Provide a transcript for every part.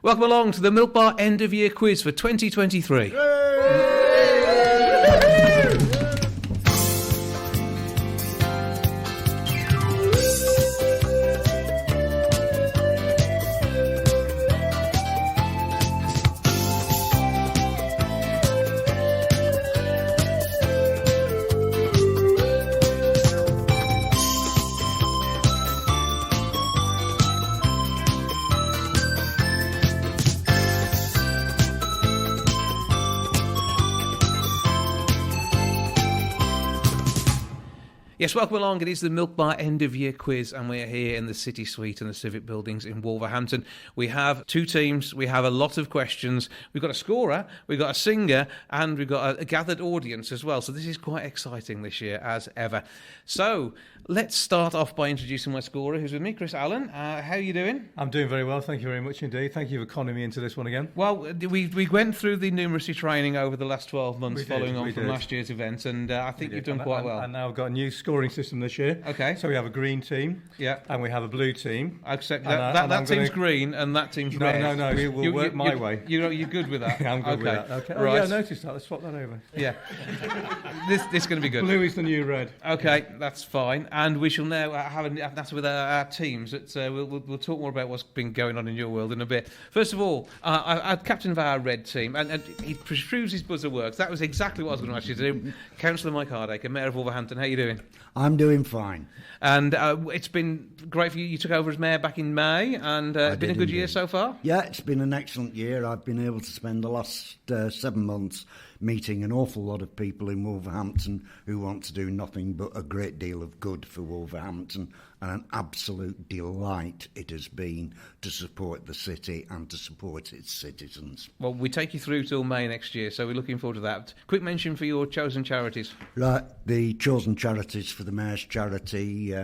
Welcome along to the Milk Bar End of Year Quiz for 2023. Yes, welcome along. It is the Milk Bar End of Year Quiz, and we're here in the City Suite and the Civic Buildings in Wolverhampton. We have two teams, we have a lot of questions, we've got a scorer, we've got a singer, and we've got a gathered audience as well. So this is quite exciting this year, as ever. So let's start off by introducing my scorer, who's with me, Chris Allen. How are you doing? I'm doing very well, thank you very much indeed. Thank you for conning me into this one again. Well, we went through the numeracy training over the last 12 months following on from last year's event, and I think you've done quite well. And now I've got a new scoring system this year. Okay. So we have a green team. Yeah. And we have a blue team. I accept that. That team's green and that team's red. No. We'll work my way. You're good with that? I'm good with that. Okay. Right. Oh, yeah, I noticed that. Let's swap that over. Yeah. This is going to be good. Blue is the new red. Okay, that's fine. And we shall now have a natter with our teams. We'll talk more about what's been going on in your world in a bit. First of all, I'm captain of our red team, and he proves his buzzer works. That was exactly what I was going to ask you to do. Councillor Micheal Hardacre, Mayor of Wolverhampton, how are you doing? I'm doing fine. And it's been great for you. You took over as mayor back in May, and it's been a good year so far? Yeah, it's been an excellent year. I've been able to spend the last 7 months meeting an awful lot of people in Wolverhampton who want to do nothing but a great deal of good for Wolverhampton, and an absolute delight it has been to support the city and to support its citizens. Well, we take you through till May next year, so we're looking forward to that. Quick mention for your chosen charities. Right, the chosen charities for the Mayor's charity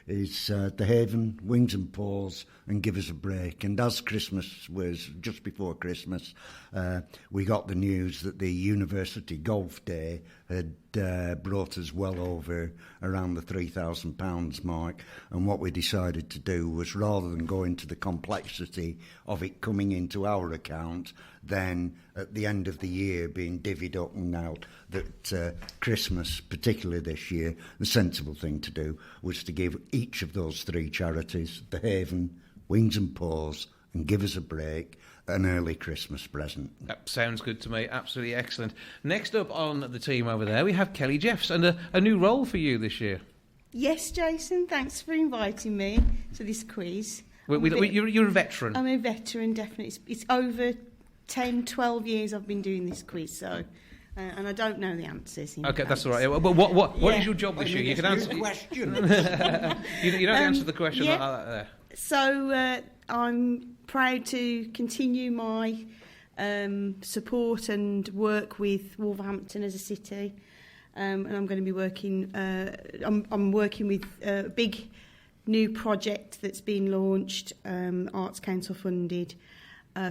is The Haven, Wings and Paws and Give Us a Break. And as Christmas was just before Christmas, we got the news that the University Golf Day had brought us well over around the £3,000 mark. And what we decided to do was, rather than go into the complexity of it coming into our account, then at the end of the year being divvied up and out, that Christmas, particularly this year, the sensible thing to do was to give each of those three charities, The Haven, Wings and Paws and Give Us a Break, an early Christmas present. That sounds good to me. Absolutely excellent. Next up on the team over there, we have Kelly Jeffs, and a new role for you this year. Yes, Jason, thanks for inviting me to this quiz. You're a veteran. I'm a veteran, definitely. It's over 10, 12 years I've been doing this quiz, so... and I don't know the answers. Okay, that's all right. But what is your job this year? You can answer the question. you don't answer the question like that there. So I'm proud to continue my support and work with Wolverhampton as a city, and I'm going to be working. I'm working with a big new project that's been launched, Arts Council funded,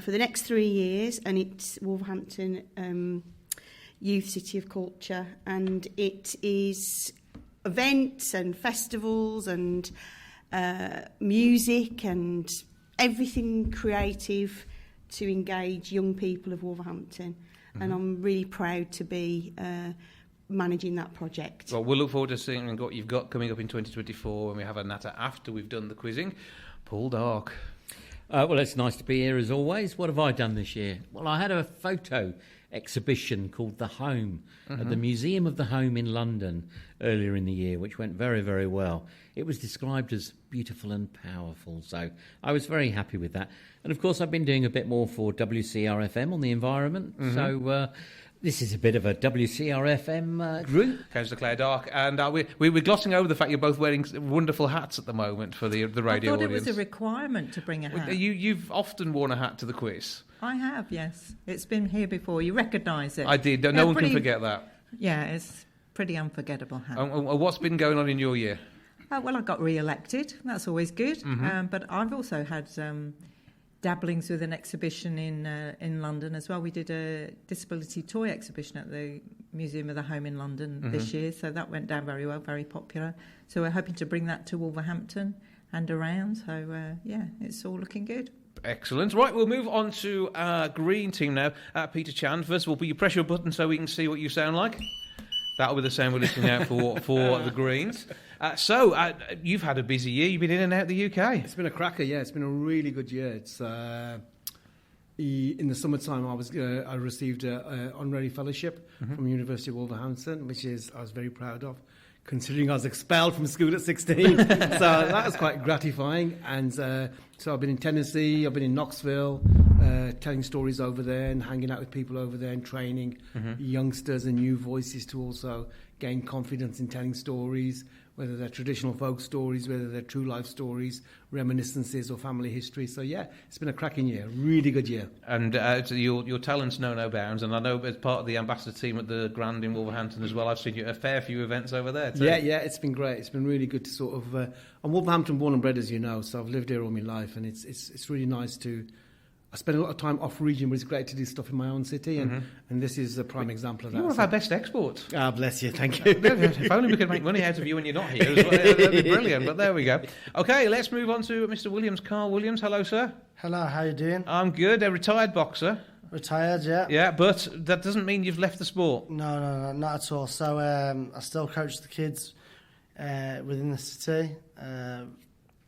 for the next 3 years, and it's Wolverhampton Youth City of Culture, and it is events and festivals and music and everything creative to engage young people of Wolverhampton. Mm-hmm. And I'm really proud to be managing that project. Well, we'll look forward to seeing what you've got coming up in 2024 when we have a natter after we've done the quizzing. Paul Darke. Well, it's nice to be here as always. What have I done this year? Well, I had a photo exhibition called The Home at the Museum of the Home in London earlier in the year, which went very, very well. It was described as beautiful and powerful, so I was very happy with that. And of course, I've been doing a bit more for WCRFM on the environment, so this is a bit of a WCRFM group. Councillor Claire Darke, and we're glossing over the fact you're both wearing wonderful hats at the moment for the radio audience. I thought it was a requirement to bring a hat. You've often worn a hat to the quiz. I have, yes. It's been here before. You recognise it. I did. No one can forget that. Yeah, it's a pretty unforgettable hat. What's been going on in your year? Well, I got re-elected. That's always good. But I've also had dabblings with an exhibition in London as well. We did a disability toy exhibition at the Museum of the Home in London this year, so that went down very well, very popular. So we're hoping to bring that to Wolverhampton and around. So, yeah, it's all looking good. Excellent. Right, we'll move on to our green team now. Peter Chan, first of all, will you press your button so we can see what you sound like? That'll be the sound we're listening out for the Greens. So, you've had a busy year. You've been in and out of the UK. It's been a cracker, yeah. It's been a really good year. It's in the summertime, I received an honorary fellowship from University of Wolverhampton, which I was very proud of, considering I was expelled from school at 16. So that was quite gratifying. And so I've been in Tennessee, I've been in Knoxville, telling stories over there and hanging out with people over there and training youngsters and new voices to also gain confidence in telling stories, whether they're traditional folk stories, whether they're true life stories, reminiscences or family history. So yeah, it's been a cracking year, really good year. And so your talents know no bounds, and I know as part of the ambassador team at the Grand in Wolverhampton as well, I've seen you at a fair few events over there too. Yeah, it's been great. It's been really good to sort of... I'm Wolverhampton born and bred, as you know, so I've lived here all my life, and it's really nice to... I spend a lot of time off region, but it's great to do stuff in my own city, and this is a prime example of that. You're one of our best exports. Ah, bless you, thank you. If only we could make money out of you when you're not here as well. That'd be brilliant, but there we go. Okay, let's move on to Mr. Williams. Carl Williams, hello, sir. Hello, how you doing? I'm good. A retired boxer. Retired, yeah. Yeah, but that doesn't mean you've left the sport. No, not at all. So I still coach the kids within the city.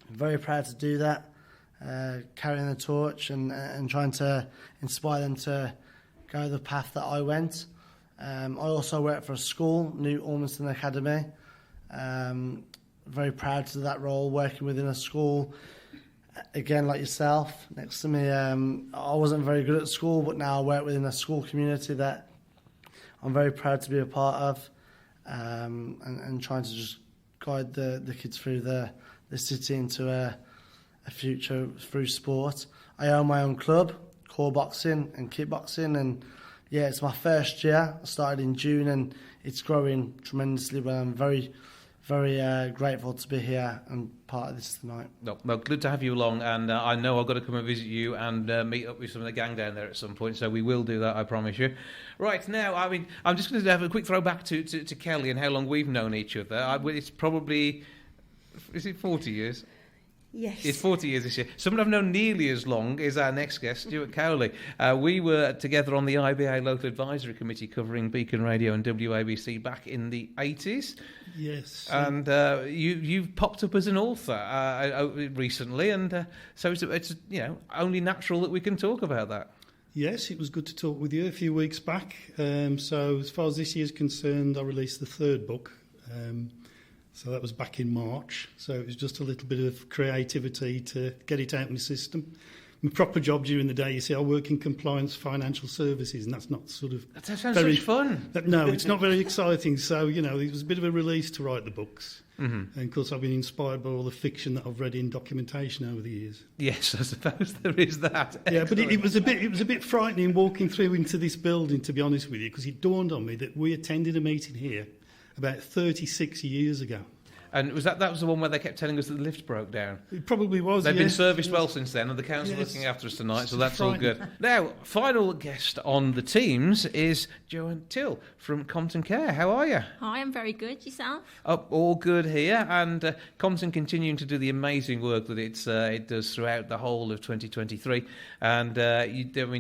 Very proud to do that. Carrying the torch and trying to inspire them to go the path that I went. I also work for a school, New Ormiston Academy. Very proud to that role, working within a school. Again, like yourself, next to me, I wasn't very good at school, but now I work within a school community that I'm very proud to be a part of, and trying to just guide the kids through the city into a future through sport. I own my own club, core boxing and kickboxing, and yeah, it's my first year. I started in June and it's growing tremendously, but I'm very, very grateful to be here and part of this tonight. Well, good to have you along, and I know I've got to come and visit you and meet up with some of the gang down there at some point, so we will do that, I promise you. Right, now, I mean, I'm just going to have a quick throwback to Kelly and how long we've known each other. It's probably, is it 40 years? Yes. It's 40 years this year. Someone I've known nearly as long is our next guest, Stuart Cowley. We were together on the IBA Local Advisory Committee covering Beacon Radio and WABC back in the 80s. Yes. And you've popped up as an author recently, and so it's only natural that we can talk about that. Yes, it was good to talk with you a few weeks back. So as far as this year's concerned, I released the third book. So that was back in March. So it was just a little bit of creativity to get it out in the system. My proper job during the day, you see, I work in compliance financial services, and that's not sort of... That sounds very fun. No, it's not very exciting. So, it was a bit of a release to write the books. Mm-hmm. And, of course, I've been inspired by all the fiction that I've read in documentation over the years. Yes, I suppose there is that. Yeah, but it was a bit frightening walking through into this building, to be honest with you, because it dawned on me that we attended a meeting here about 36 years ago. And that was the one where they kept telling us that the lift broke down? It probably was, They've been serviced well since then, and the council looking after us tonight, so that's all good. Now, final guest on the teams is Joanne Till from Compton Care. How are you? Hi, I'm very good. Yourself? All good here, and Compton continuing to do the amazing work that it does throughout the whole of 2023. And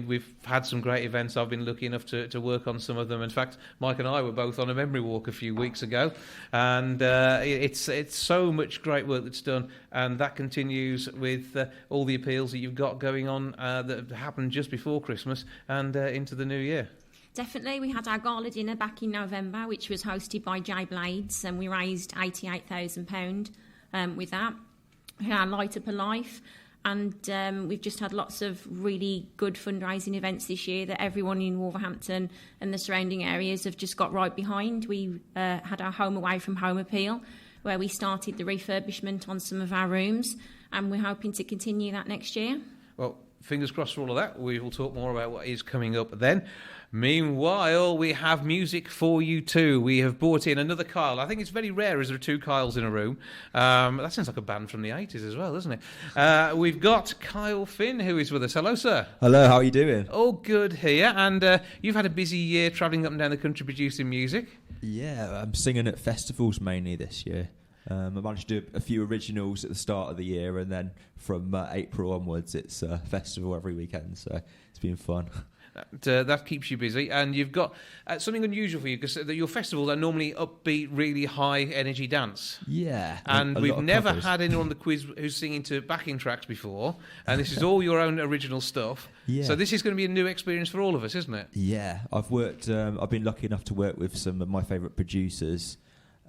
we've had some great events. I've been lucky enough to work on some of them. In fact, Mike and I were both on a memory walk a few weeks ago, and it's so much great work that's done, and that continues with all the appeals that you've got going on that happened just before Christmas and into the new year. Definitely. We had our gala dinner back in November, which was hosted by J Blades, and we raised £88,000 with that. We had our Light Up a Life, and we've just had lots of really good fundraising events this year that everyone in Wolverhampton and the surrounding areas have just got right behind. We had our Home Away from Home appeal, where we started the refurbishment on some of our rooms, and we're hoping to continue that next year. Well, fingers crossed for all of that. We will talk more about what is coming up then. Meanwhile, we have music for you too. We have brought in another Kyle. I think it's very rare as there are two Kyles in a room. That sounds like a band from the 80s as well, doesn't it? We've got Kyle Finn, who is with us. Hello, sir. Hello, how are you doing? All good here. And you've had a busy year travelling up and down the country producing music. Yeah, I'm singing at festivals mainly this year. I managed to do a few originals at the start of the year, and then from April onwards, it's a festival every weekend, so it's been fun. That keeps you busy, and you've got something unusual for you, because your festivals are normally upbeat, really high energy dance. Yeah, and we've never had anyone on the quiz who's singing to backing tracks before, and this is all your own original stuff. Yeah. So this is going to be a new experience for all of us, isn't it? Yeah, I've been lucky enough to work with some of my favourite producers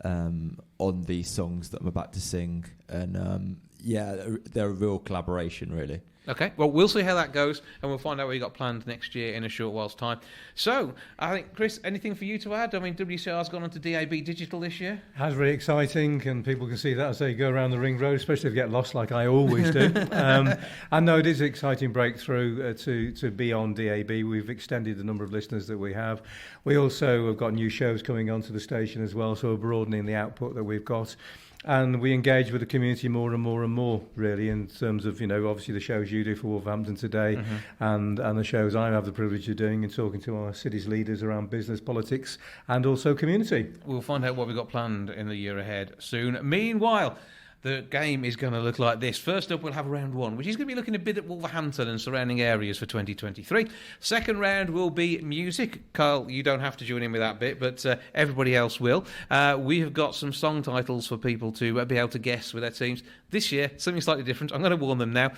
on these songs that I'm about to sing, and they're a real collaboration, really. Okay, well, we'll see how that goes, and we'll find out what you got planned next year in a short while's time. So, I think, Chris, anything for you to add? I mean, WCR's gone on to DAB Digital this year. It's really exciting, and people can see that as they go around the ring road, especially if they get lost like I always do. And no, it is an exciting breakthrough to be on DAB. We've extended the number of listeners that we have. We also have got new shows coming onto the station as well, so we're broadening the output that we've got. And we engage with the community more and more and more, really, in terms of, obviously the shows you do for Wolverhampton today, and the shows I have the privilege of doing and talking to our city's leaders around business, politics, and also community. We'll find out what we've got planned in the year ahead soon. Meanwhile, the game is going to look like this. First up, we'll have round one, which is going to be looking a bit at Wolverhampton and surrounding areas for 2023. Second round will be music. Carl, you don't have to join in with that bit, but everybody else will. We have got some song titles for people to be able to guess with their teams. This year, something slightly different. I'm going to warn them now.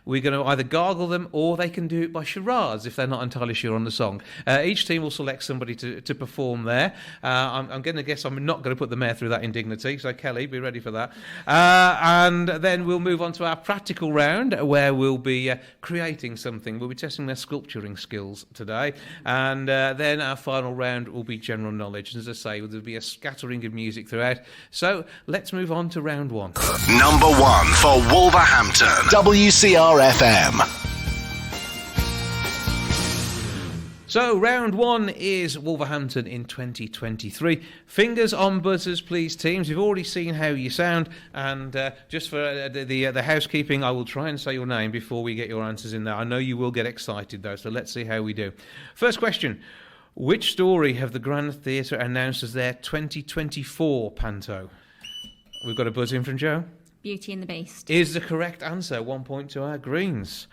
We're going to either gargle them, or they can do it by charades if they're not entirely sure on the song. Each team will select somebody to perform there. I'm going to guess I'm not going to put the mayor through that indignity, so Kelly, be ready for that. And then we'll move on to our practical round, where we'll be creating something. We'll be testing their sculpturing skills today. And then our final round will be general knowledge. And as I say, there'll be a scattering of music throughout. So let's move on to round one. Number one for Wolverhampton, WCR FM. So, round one is Wolverhampton in 2023. Fingers on buzzers, please, teams. We've already seen how you sound, and just for the housekeeping, I will try and say your name before we get your answers in there. I know you will get excited, though, so let's see how we do. First question. Which story have the Grand Theatre announced as their 2024 panto? We've got a buzz in from Joe. Beauty and the Beast. Is the correct answer. 1 point to our Greens.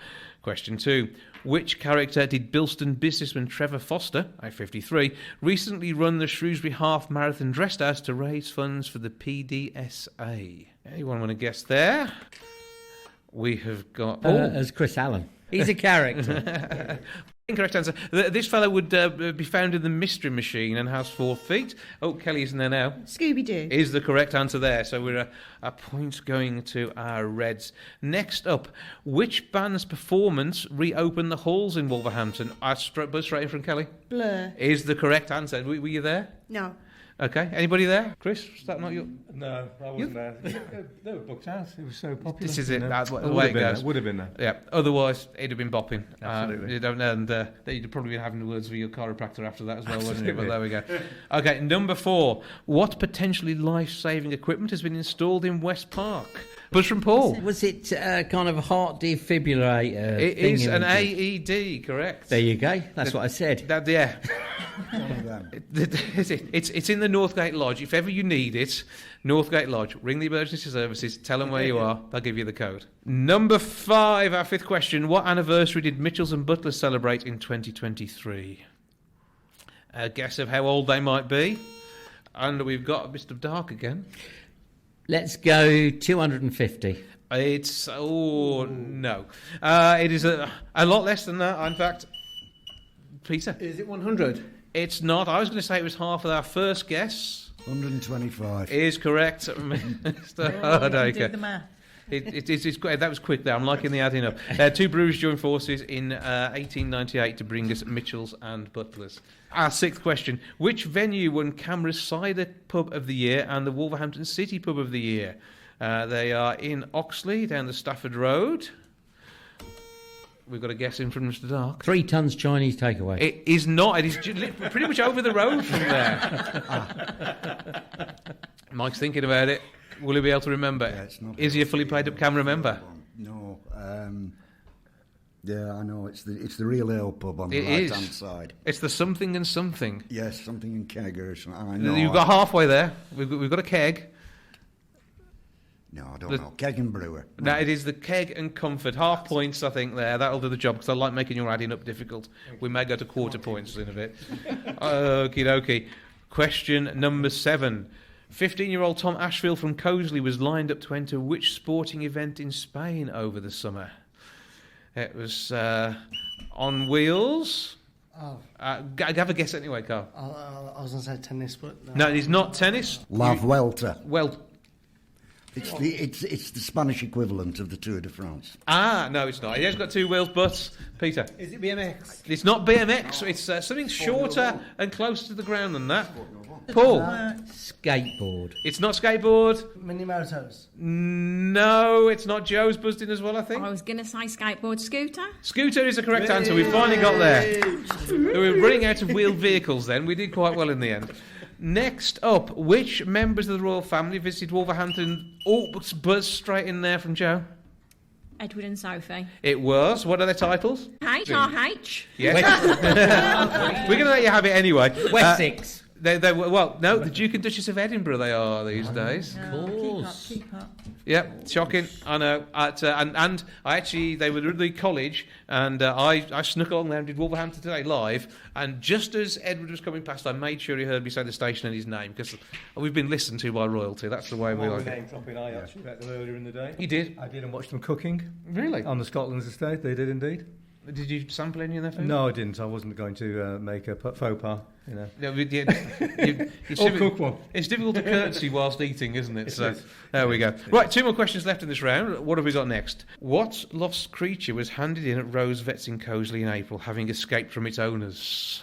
Question two. Which character did Bilston businessman Trevor Foster, at 53, recently run the Shrewsbury Half Marathon dressed as to raise funds for the PDSA? Anyone want to guess there? We have got... As Chris Allen. He's a character. Incorrect answer. This fellow would be found in the Mystery Machine and has 4 feet. Oh, Kelly isn't there now. Scooby-Doo. Is the correct answer there. So we're a point going to our Reds. Next up, which band's performance reopened the halls in Wolverhampton? Buzz straight in from Kelly. Blur. Is the correct answer. Were you there? No. Okay. Anybody there? Chris, is that not your... No, I wasn't there. They were booked out. It was so popular. This is it. That's the Would way have it been goes. there. Would have been there. Yeah. Otherwise, it'd have been bopping. Absolutely. And you'd probably been having words with your chiropractor after that as well, wouldn't you? But there we go. Okay, number 4. What potentially life-saving equipment has been installed in West Park? Buzz from Paul. Was it kind of a heart defibrillator? It is an AED, correct? There you go. That's what I said. Yeah. One of them. It's in the Northgate Lodge. If ever you need it, Northgate Lodge, ring the emergency services, tell them where you are, they'll give you the code. Number 5, our 5th question. What anniversary did Mitchells and Butlers celebrate in 2023? A guess of how old they might be? And we've got Mr. Darke again. Let's go 250. It's... Oh, no. It is a lot less than that, in fact. Peter? Is it 100? It's not. I was going to say it was half of our first guess. 125. Is correct, Mr. Hardacre. Do the math. It's great. That was quick there. I'm liking the adding up. 2 breweries joined forces in 1898 to bring us Mitchells and Butlers. Our 6th question. Which venue won Camera's Cider Pub of the Year and the Wolverhampton City Pub of the Year? They are in Oxley, down the Stafford Road. We've got a guess in from Mr. Darke. 3 tons Chinese takeaway. It is not. It is pretty much over the road from there. Mike's thinking about it. Will he be able to remember? Yeah, it's not. Is he a fully played up camera member? No. Yeah, I know. It's the Real Ale pub on the right-hand side. It's the something and something. Yes, something in keggers. I know. You've got halfway there. We've got a keg. No, I don't know. Keg and Brewer. No, it is the Keg and Comfort. Half points, I think, there. That'll do the job, because I like making your adding up difficult. We may go to quarter points in a bit. Okie dokie. Question number 7. 15-year-old Tom Ashfield from Cosley was lined up to enter which sporting event in Spain over the summer? It was on wheels. Oh. Have a guess anyway, Carl. I was going to say tennis, but No, it is not tennis. La Vuelta. Well, It's the Spanish equivalent of the Tour de France. no, it's not. It has got 2 wheels, but Peter. Is it BMX? It's not BMX. It's something shorter and closer to the ground than that. Paul. Skateboard. It's not skateboard. mini motos. No, it's not. Joe's buzzed in as well, I think. I was going to say skateboard. Scooter. Scooter is the correct answer. We finally got there. We were running out of wheeled vehicles then. We did quite well in the end. Next up, which members of the royal family visited Wolverhampton? Oh, buzz straight in there from Joe. Edward and Sophie. It was. What are their titles? HRH. Yes. We're going to let you have it anyway. Wessex. The Duke and Duchess of Edinburgh they are these days. Of course. Keep up. Yep, shocking. I know. And I actually, they were at the college, and I snuck along there and did Wolverhampton Today live. And just as Edward was coming past, I made sure he heard me say the station and his name, because we've been listened to by royalty. That's the way we like it. Name dropping. I actually met them earlier in the day. You did? I did and watched them cooking. Really? On the Scotland's estate, they did indeed. Did you sample any of their food? No, I didn't. I wasn't going to make a faux pas, you know. No, Or cook one. It's difficult to curtsy whilst eating, isn't it? It So is. there we go. Right, 2 more questions left in this round. What have we got next? What lost creature was handed in at Rose Vets in Cosley in April, having escaped from its owners?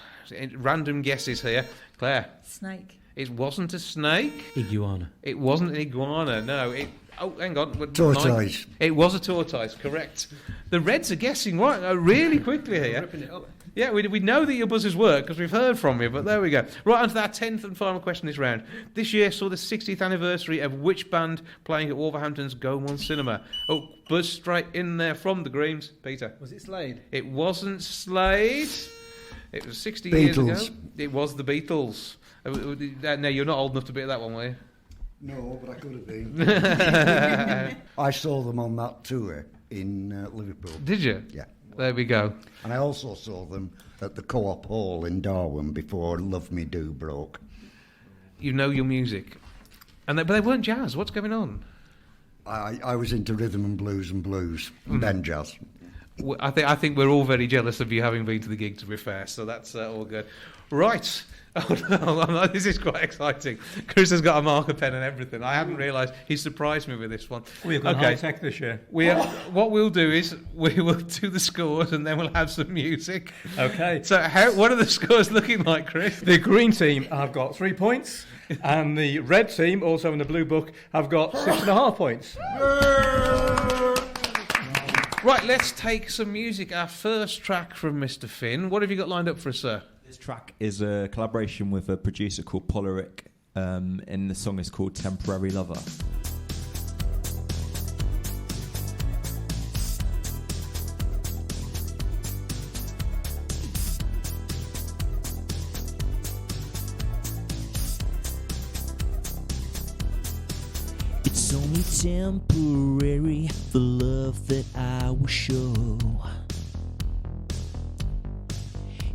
Random guesses here. Claire? Snake. It wasn't a snake. Iguana. It wasn't an iguana, no. Hang on. Tortoise. It was a tortoise, correct. The Reds are guessing right really quickly here. Ripping it up. Yeah, we know that your buzzers work because we've heard from you, but there we go. Right, on to that 10th and final question this round. This year saw the 60th anniversary of which band playing at Wolverhampton's Go One Cinema? Oh, buzz straight in there from the Greens. Peter. Was it Slade? It wasn't Slade. It was 60 years ago. Beatles. It was the Beatles. No, you're not old enough to be at that one, were you? No, but I could have been. I saw them on that tour in Liverpool. Did you? Yeah. There we go. And I also saw them at the Co-op Hall in Darwin before Love Me Do broke. You know your music. But they weren't jazz. What's going on? I was into rhythm and blues, then jazz. I think we're all very jealous of you having been to the gig, to be fair, so that's all good. Right. Oh, no, this is quite exciting. Chris has got a marker pen and everything. I hadn't realised. He surprised me with this one. We've got high tech this year. What we'll do is we will do the scores and then we'll have some music. Okay. So what are the scores looking like, Chris? The green team have got 3 points, and the red team, also in the blue book, have got 6.5 points. Right, let's take some music. Our first track from Mr. Finn. What have you got lined up for us, sir? This track is a collaboration with a producer called Polaric, and the song is called Temporary Lover. It's only temporary, the love that I will show.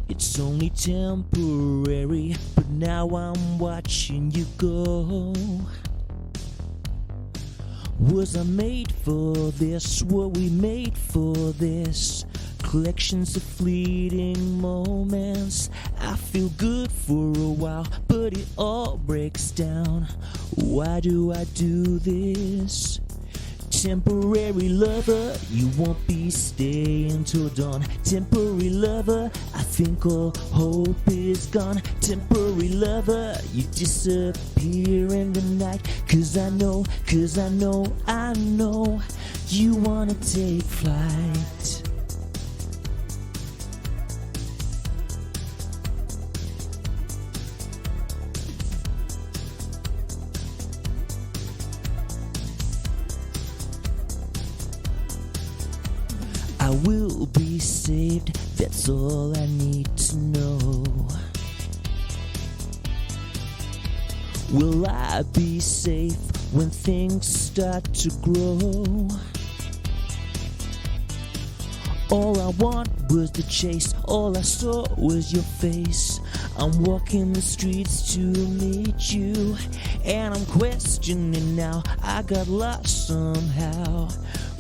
It's only temporary, but now I'm watching you go. Was I made for this? Were we made for this? Collections of fleeting moments. I feel good for a while, but it all breaks down. Why do I do this? Temporary lover, you won't be staying till dawn. Temporary lover, I think all hope is gone. Temporary lover, you disappear in the night. Cause I know, you wanna take flight. I will be saved, that's all I need to know. Will I be safe when things start to grow. All I want was the chase, all I saw was your face. I'm walking the streets to meet you, and I'm questioning now, I got lost somehow.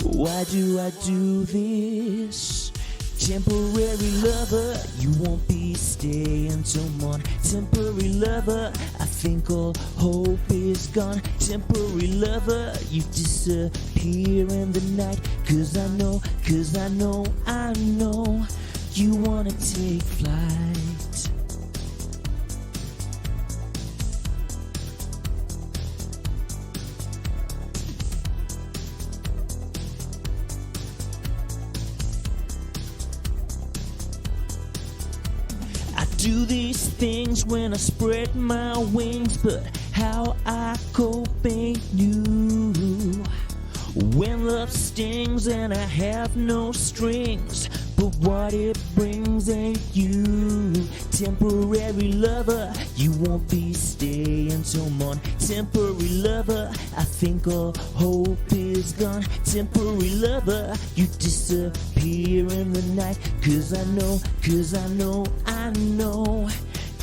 Why do I do this? Temporary lover, you won't be staying till morn. Temporary lover, I think all hope is gone. Temporary lover, you disappear in the night. Cause I know, I know you wanna take flight. Do these things when I spread my wings, but how I cope ain't new. When love stings and I have no strings, but what it brings ain't you. Temporary lover, you won't be staying till morn. Temporary lover, I think all hope is gone. Temporary lover, you disappear in the night. Cause I know, I know.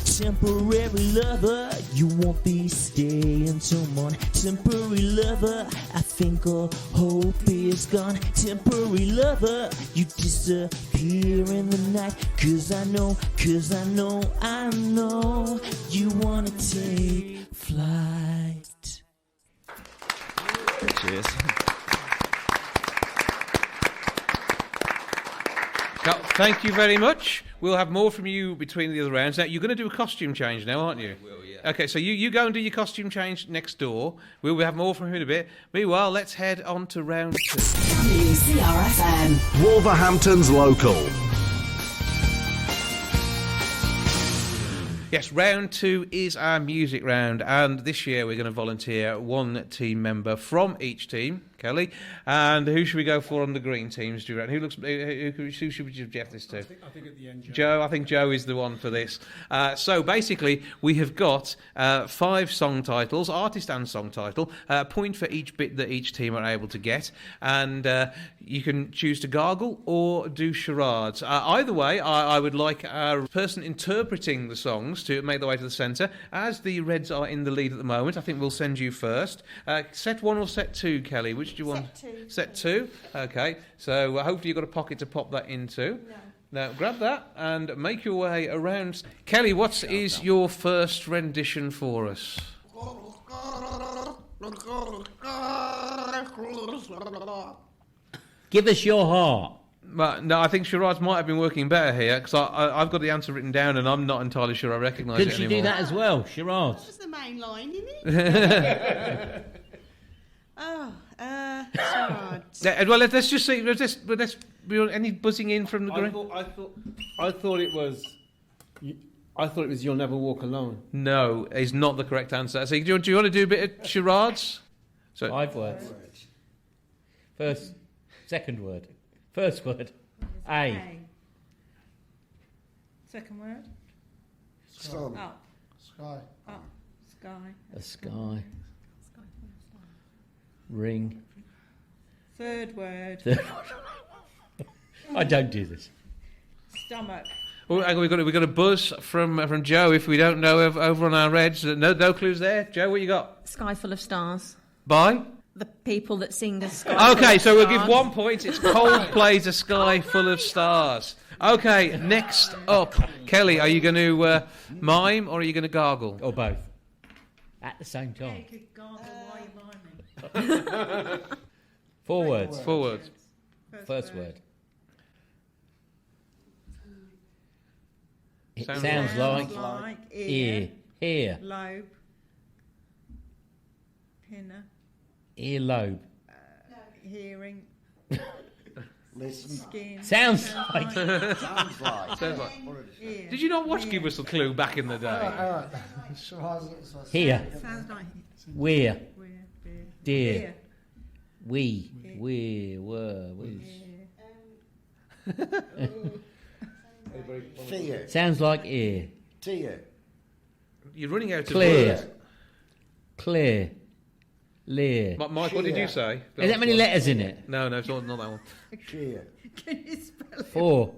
Temporary lover, you won't be staying till morn. Temporary lover, I think all hope is gone. Temporary lover, you disappear in the night. Cause I know, I know you wanna take flight. Cheers. Thank you very much. We'll have more from you between the other rounds. Now, you're going to do a costume change now, aren't you? I will, yeah. Okay, so you go and do your costume change next door. We'll have more from you in a bit. Meanwhile, let's head on to round 2. WCRFM. Wolverhampton's local. Yes, round 2 is our music round, and this year we're going to volunteer one team member from each team. Kelly, and who should we go for on the green teams? Do you reckon? Who should we give Jeff this to? I think at the end, Joe. I think Joe is the one for this. So basically, we have got 5 song titles, artist and song title, a point for each bit that each team are able to get, and you can choose to gargle or do charades. Either way, I would like our person interpreting the songs to make their way to the centre. As the Reds are in the lead at the moment, I think we'll send you first. Set 1 or set 2, Kelly? Which do you want? Set 2. Okay. So hopefully you've got a pocket to pop that into. No. Now grab that and make your way around. Kelly, what is your first rendition for us? Give us your heart. No, I think charades might have been working better here because I've got the answer written down and I'm not entirely sure I recognise it anymore. Couldn't you do that as well? Charades. That was the main line, isn't it? Charades. Well, let's just see. Any buzzing in from the green? I thought it was. I thought it was "You'll Never Walk Alone." No, is not the correct answer. So, do you want to do a bit of charades? So 5 words. Second word. First word. A. Second word. Sun. Up. Sky. Up. Sky. A sky. Ring. Third word. I don't do this. Stomach. Well, we've got a buzz from Joe. If we don't know over on our Reds, no clues there. Joe, what you got? Sky Full of Stars. By the people that sing a Sky. Okay, so we'll give 1 point. It's Coldplay's "A Sky Full of Stars." Okay, next up, Kelly, are you going to mime or are you going to gargle? Or both? At the same time. Yeah, you could gargle while you're miming. 4 words. 4 words. First word. It Sounds sounds like like ear. Ear. Lobe. Pinner. Earlobe. Hearing. Listen. Skin. Sounds like. Sounds like. Ear. Did you not watch Give Us a Clue back in the day? Here. Sounds like Where. beer. Dear. Ear. We. Were. Fear. Sounds like ear. Tear. You're running out of Clear. words. Clear. Lear. Mike, what did you say? Is that many letters in it? No, it's not that one. Cheer. Can you spell it? Four.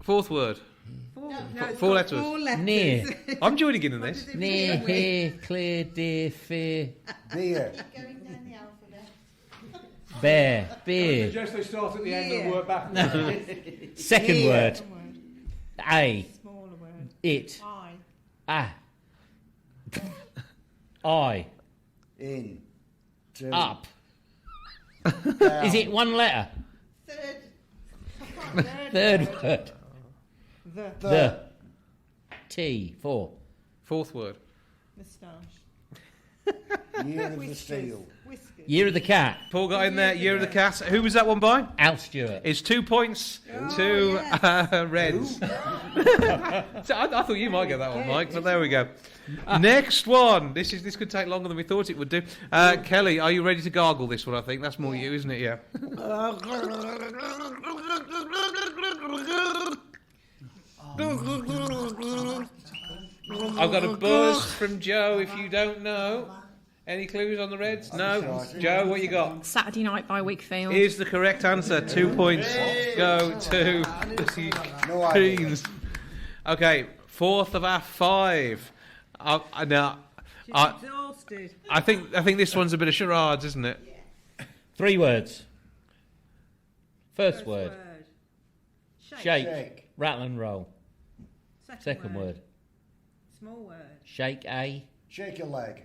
Fourth word. Four letters. 4 letters. Near. I'm joining in this. Near, here, clear, dear, fear. Beer. Going down the alphabet. Bear. Beer. Suggest they start at the end and work back. Second word. A. Smaller word. It. I. I. In. Two. Up. Down. Is it one letter? Third word. The. T. 4. Fourth word. Moustache. Year of the steel. Whiskers. Year of the cat. Paul got in there. Year of the cat. Who was that one by? Al Stewart. It's 2 points to Reds. So I thought you might get that one, Mike, but there we go. Next one. This could take longer than we thought it would do. Kelly, are you ready to gargle this one? I think that's more you, isn't it? Yeah. I've got a buzz from Joe. If you don't know, any clues on the Reds? No. Joe, what you got? Saturday Night by Wakefield. Is the correct answer. 2 points go to the Greens. Okay, fourth of our 5. Now, Exhausted. I think this one's a bit of charades, isn't it? 3 words. First word. Shake. Rattle and roll. Second word. Small word. Shake a. Shake your leg.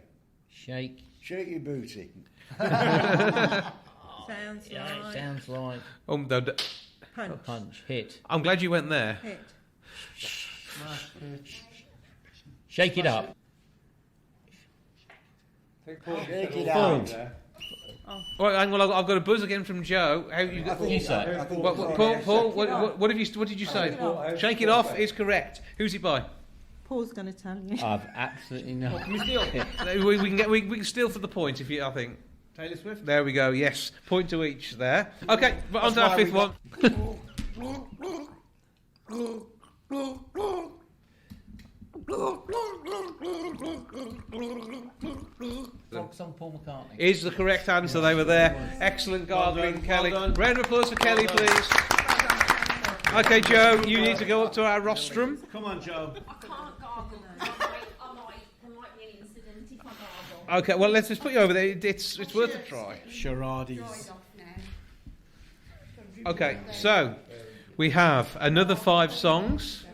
Shake. Shake your booty. Sounds Yeah, like. it sounds like Punch. a punch. Hit. I'm glad you went there. Hit. Shake it up. Shake it Full. out. Well, hang on, I've got a buzz again from Joe. How you got? You say. Paul, what did you say? Shake it off is correct. Who's it by? Paul's going to tell you. I've absolutely no. Can we steal? we can steal for the point if you. I think. Taylor Swift. There we go. Yes, point to each there. Okay, but on to our fifth one. Fox on Paul McCartney. Is the correct answer. They were there. Excellent gargling, Kelly. Round of applause for Kelly, please. Okay, Joe, you need to go up to our rostrum. Come on, Joe. I can't gargle. There might be an incident if I gargle. Okay, well, let's just put you over there. It's worth a try. Charades. Okay, so we have another 5 songs.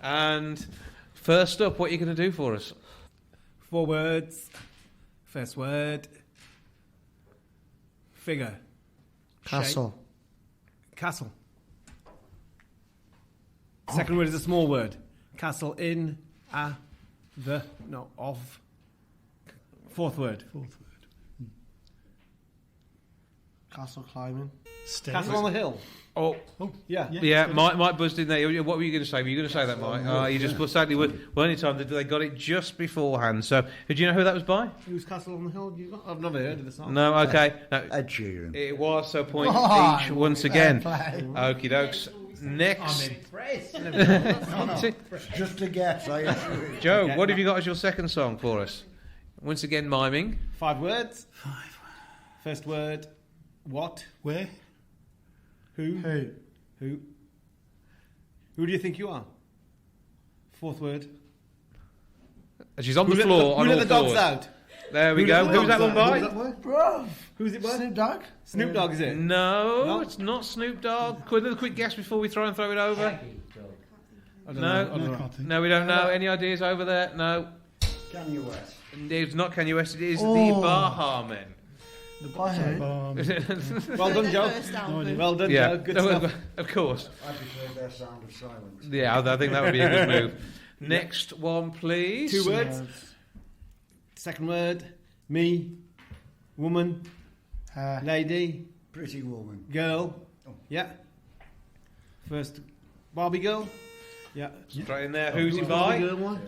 And first up, what are you going to do for us? 4 words. First word. Figure. Castle. Castle. Second word is a small word. Castle in, of. Fourth word. Castle climbing. Stairs. Castle on the hill. Oh, yeah. Mike buzzed in there. What were you going to say? Were you going to say that, Mike? You just sadly weren't in time. They got it just beforehand. So, did you know who that was by? Who's Castle on the Hill? I've never heard of the song. No, okay. No, Ed Sheeran. it was, so point each once again. Okie dokes. Next. I'm impressed. Just a guess, I assure you. Joe, what have you got as your second song for us? Once again, miming. 5 words. First word. What? Where? Who? Who do you think you are? Fourth word. She's on the floor. Who let the dogs out? There we go. Who's that one by? Bro. Who's it by? Snoop Dogg? Snoop Dogg, is it? No, it's not Snoop Dogg. Another quick guess before we try and throw it over. I don't know. can't think. No, we don't know. Any ideas over there? No. Kanye West. It's not Kanye West. It is the Oh. Baha Men. Well done, Joe. Well done, Yeah, Joe. Good stuff. of course. I prefer their Sound of Silence. Yeah, I think that would be a good move. Next one, please. 2 words. Second word. Me. Woman. Lady. Pretty Woman. Girl. Yeah. First. Barbie girl. Yeah. Straight in there. Who's he by? No.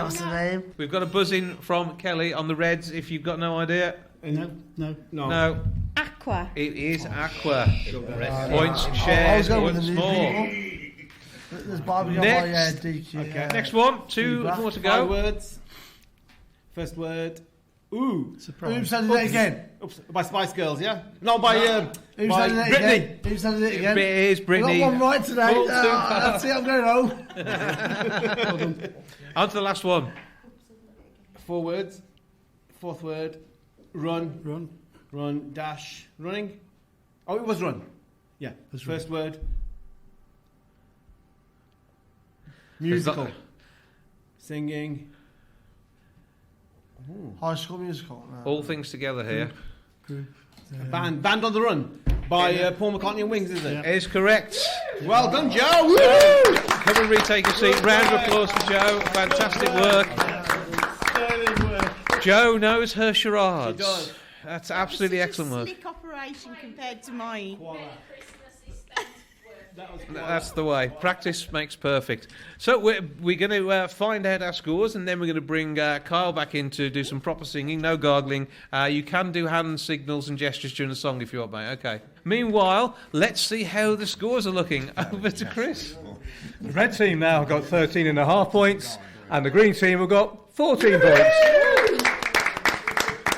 What's the name? We've got a buzzing from Kelly on the Reds. If you've got no idea. No. Aqua. It is Aqua. Points shared once more. There's Barbie Next. DQ. Okay. Next one, two Feedback. more to 5 go. words. First word. Ooh. Surprise. Who said it again? Oops. By Spice Girls, yeah? No, by Who by said it Britney. again? Who said it again? It is Brittany. I got one right today. Full That's it, I'm going home. On to the last one. 4 words. Fourth word. Run. Run. Dash. Running. Oh, it was run. Yeah. First word. Musical. Singing. High School Musical. No. All things together here. Band on the Run by Paul McCartney and Wings, isn't it? It is correct. Well done, Joe. Woo! Come and retake a seat. Round of applause for Joe. Fantastic work. Joe knows her charades. She does. That's absolutely Such a excellent work. Slick operation compared to mine. That's the way. Practice makes perfect. So we're going to find out our scores, and then we're going to bring Kyle back in to do some proper singing. No gargling. You can do hand signals and gestures during the song if you want, mate. Okay. Meanwhile, let's see how the scores are looking. Over to Chris. The red team now have got 13.5 points, and the green team have got 14 points.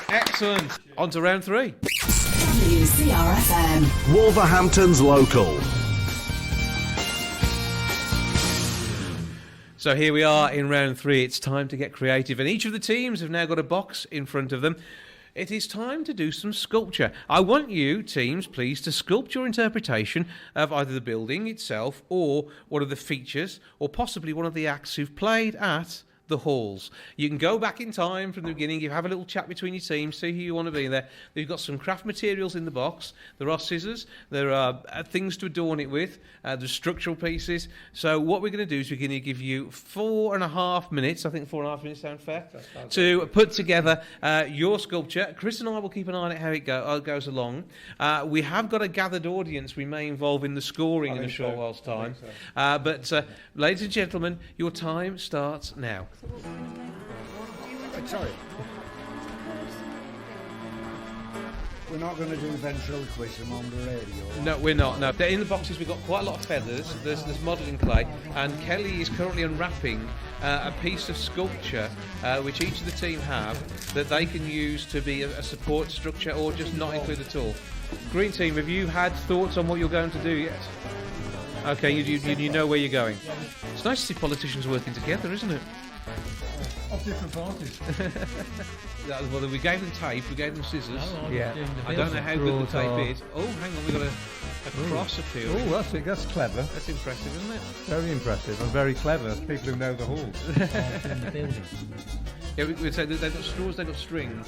Excellent. On to round 3. WCRFM. Wolverhampton's local. So here we are in round 3. It's time to get creative, and each of the teams have now got a box in front of them. It is time to do some sculpture. I want you, teams, please, to sculpt your interpretation of either the building itself or one of the features, or possibly one of the acts who've played at the halls. You can go back in time from the beginning. You have a little chat between your teams, see who you want to be there. You've got some craft materials in the box. There are scissors. There are things to adorn it with. There's structural pieces. So what we're going to do is we're going to give you 4.5 minutes. I think 4.5 minutes sound fair to put together your sculpture. Chris and I will keep an eye on it how it goes along. We have got a gathered audience we may involve in the scoring in a short while's time. But ladies and gentlemen, your time starts now. Sorry. We're not going to do ventriloquism on the radio. No, we're not. No, in the boxes we've got quite a lot of feathers. There's modelling clay, and Kelly is currently unwrapping a piece of sculpture which each of the team have that they can use to be a support structure or just not include at all. Green team, have you had thoughts on what you're going to do yet? Okay, you know where you're going. It's nice to see politicians working together, isn't it? Of different parties. Well, we gave them tape, we gave them scissors. Yeah. I don't know how good the tape is. Oh, hang on, we've got a cross appeal. Oh, that's clever. That's impressive, isn't it? Very impressive and very clever. People who know the halls. Yeah, we'd say that they've got straws, they've got string.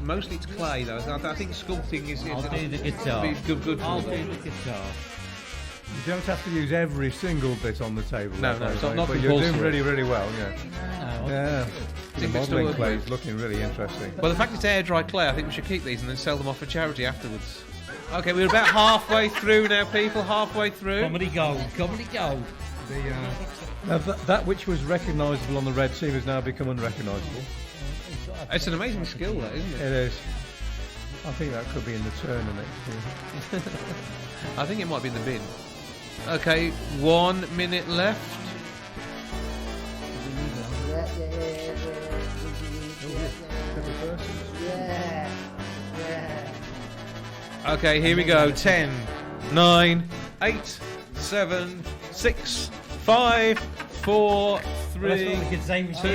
Mostly it's clay, though. I think sculpting is... I'll do the guitar. Good I'll do the guitar. You don't have to use every single bit on the table. No, it's not but you're doing compulsory. really, really well, yeah. No, The modelling clay is looking really interesting. Well, the fact it's air dry clay, I think we should keep these and then sell them off for charity afterwards. Okay, we're about halfway through now, people. Halfway through. Comedy gold. Now, that which was recognisable on the red team has now become unrecognisable. It's an amazing skill, that, isn't it? It is. I think that could be in the turn next year. I think it might be in the bin. Okay, 1 minute left. Okay, here we go. 10, 9, 8, 7, 6, 5, 4, 3, 2,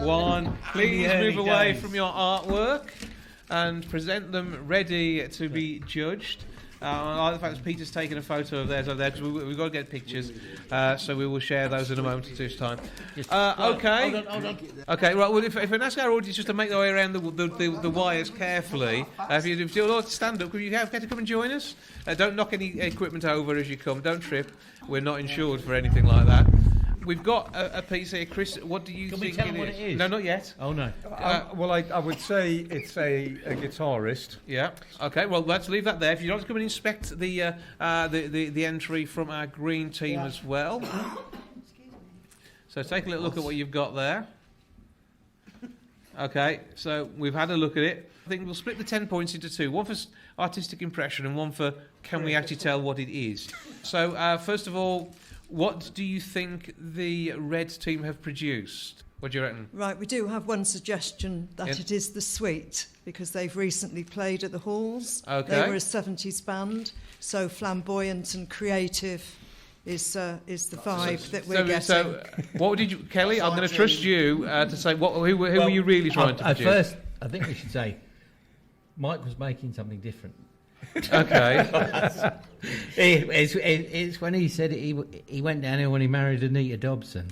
1. Please move away from your artwork and present them ready to be judged. I like the fact that Peter's taken a photo of theirs over there because we've got to get pictures, so we will share those in a moment or two's time. Okay. Hold on. Okay, right. Well, if we ask our audience just to make their way around the wires carefully, if you're allowed to stand up, could you have to come and join us? Don't knock any equipment over as you come. Don't trip. We're not insured for anything like that. We've got a piece here, Chris. What do you think we tell them what it is? No, not yet. Oh no. Well, I would say it's a guitarist. Yeah. Okay. Well, let's leave that there. If you'd like to come and inspect the entry from our green team as well. So take a little look at what you've got there. Okay. So we've had a look at it. I think we'll split the 10 points into two. One for artistic impression and one for can we actually tell what it is. So first of all, What do you think the red team have produced? What do you reckon? Right, we do have one suggestion that Yep. it is the Suite, because they've recently played at the halls. Okay. They were a 70s band, so flamboyant and creative is the vibe that we're getting. So, what did you, Kelly? I'm going to trust you to say who were you really trying to At produce? first, I think we should say Mike was making something different. Okay. It's when he said he went down here when he married Anita Dobson.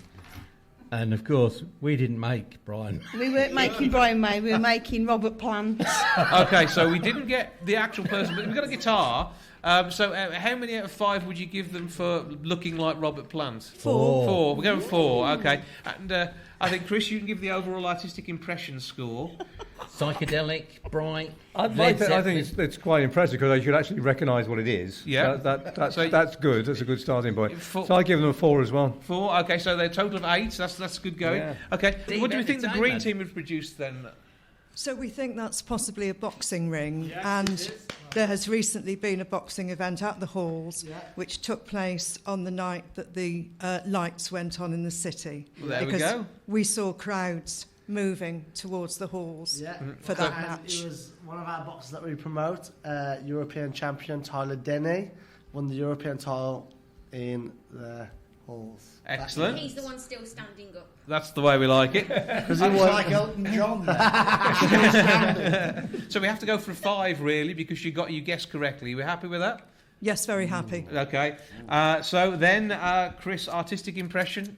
And of course, we didn't make Brian. We weren't making Brian May, we were making Robert Plant. Okay, so we didn't get the actual person, but we got a guitar. So how many out of 5 would you give them for looking like Robert Plant? 4. 4. We're going 4. Okay. And I think, Chris, you can give the overall artistic impression score. Psychedelic, bright. I think it's quite impressive because they should actually recognise what it is. Yeah. That's good. That's a good starting point. Four- So I give them a 4 as well. 4. Okay, so they're a total of 8. That's good going. Yeah. Okay. Deep What do we think the green entertainment. team have produced then? So we think that's possibly a boxing ring, and there has recently been a boxing event at the halls, which took place on the night that the lights went on in the city. Well, there we because go. we saw crowds moving towards the halls for that match. It was one of our boxers that we promote, European champion Tyler Denny, won the European title in the halls. Excellent. He's the one still standing up. That's the way we like it. Because he was like Elton John there. So we have to go for a 5, really, because you guessed correctly. We're happy with that? Yes, very happy. Okay. So then, Chris, artistic impression?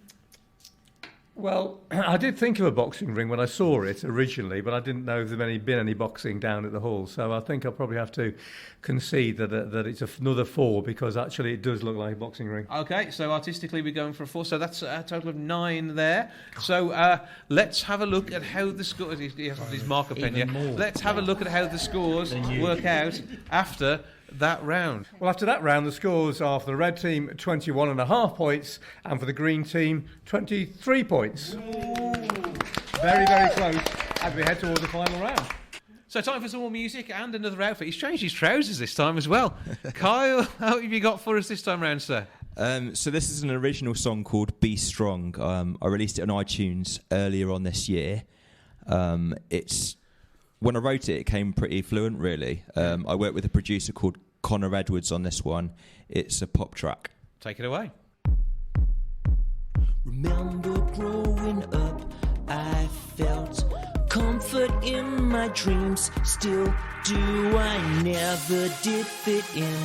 Well, I did think of a boxing ring when I saw it originally, but I didn't know if there had been any boxing down at the hall. So I think I'll probably have to concede that it's another 4 because actually it does look like a boxing ring. Okay, so artistically we're going for a 4, so that's a total of 9 there. So let's have a look at how the scores... He has his marker pen here. Let's have a look at how the scores work out after that round. Well, after that round, the scores are for the red team 21.5 points and for the green team 23 points. Very, very close as we head towards the final round. So time for some more music and another outfit. He's changed his trousers this time as well. Kyle, how have you got for us this time round, sir? So this is an original song called Be Strong. I released it on iTunes earlier on this year. When I wrote it, it came pretty fluent, really. I worked with a producer called Connor Edwards on this one. It's a pop track. Take it away. Remember growing up, I felt comfort in my dreams. Still do, I never did fit in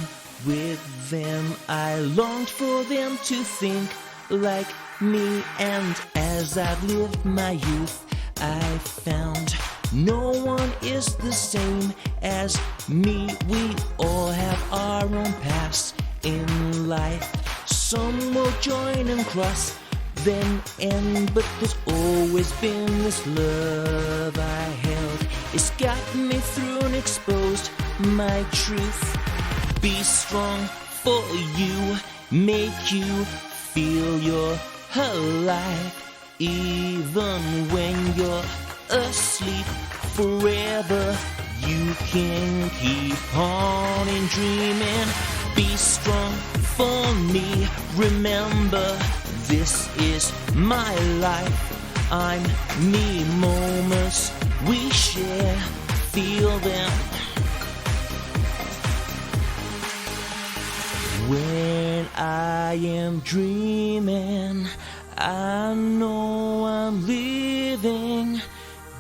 with them. I longed for them to think like me, and as I've lived my youth, I found no one is the same as me. We all have our own paths in life. Some will join and cross, then end. But there's always been this love I held. It's got me through and exposed my truth. Be strong for you, make you feel you're alive. Even when you're asleep, forever you can keep on and dreaming. Be strong for me, remember this is my life. I'm me, moments we share, feel them. When I am dreaming, I know I'm living.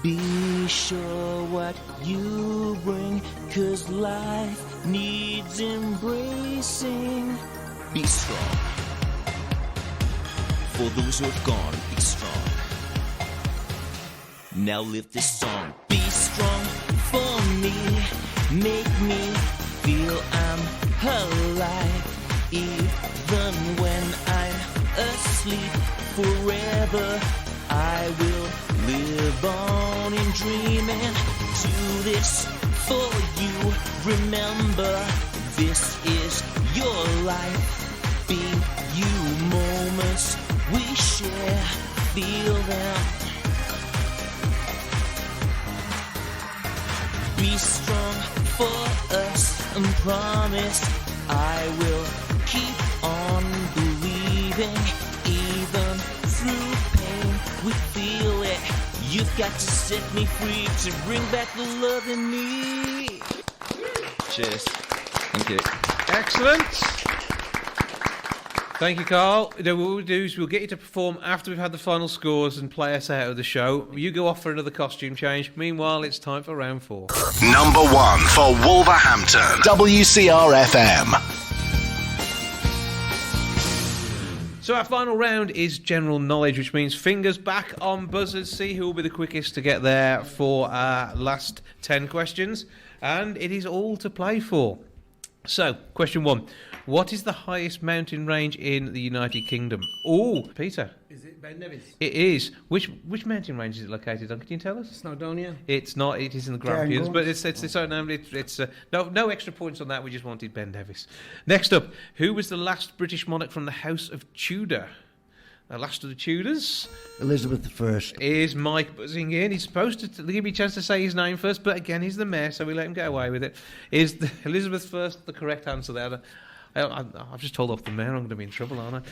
Be sure what you bring, 'cause life needs embracing. Be strong. For those who have gone, be strong. Now live this song. Be strong for me, make me feel I'm alive. Even when I'm asleep, forever I will live on in dreaming. Do this for you, remember this is your life. Be you, moments we share, feel them. Be strong for us and promise I will keep on believing. believing, even through pain, we feel it. You've got to set me free to bring back the love in me. Cheers. Thank you. Excellent. Thank you, Carl. What we'll do is we'll get you to perform after we've had the final scores and play us out of the show. You go off for another costume change. Meanwhile, it's time for round 4. Number 1 for Wolverhampton, WCR-FM. So our final round is general knowledge, which means fingers back on buzzers. See who will be the quickest to get there for our last 10 questions. And it is all to play for. So, question 1. What is the highest mountain range in the United Kingdom? Oh, Peter. Is it Ben Nevis? It is. Which mountain range is it located on? Can you tell us? Snowdonia? It's not. It is in the Grampians, but it's no extra points on that. We just wanted Ben Nevis. Next up, who was the last British monarch from the House of Tudor? The last of the Tudors. Elizabeth I. Is Mike buzzing in? He's supposed to give me a chance to say his name first, but again, he's the mayor, so we let him get away with it. Is Elizabeth I the correct answer there? I've just told off the mayor. I'm going to be in trouble, aren't I?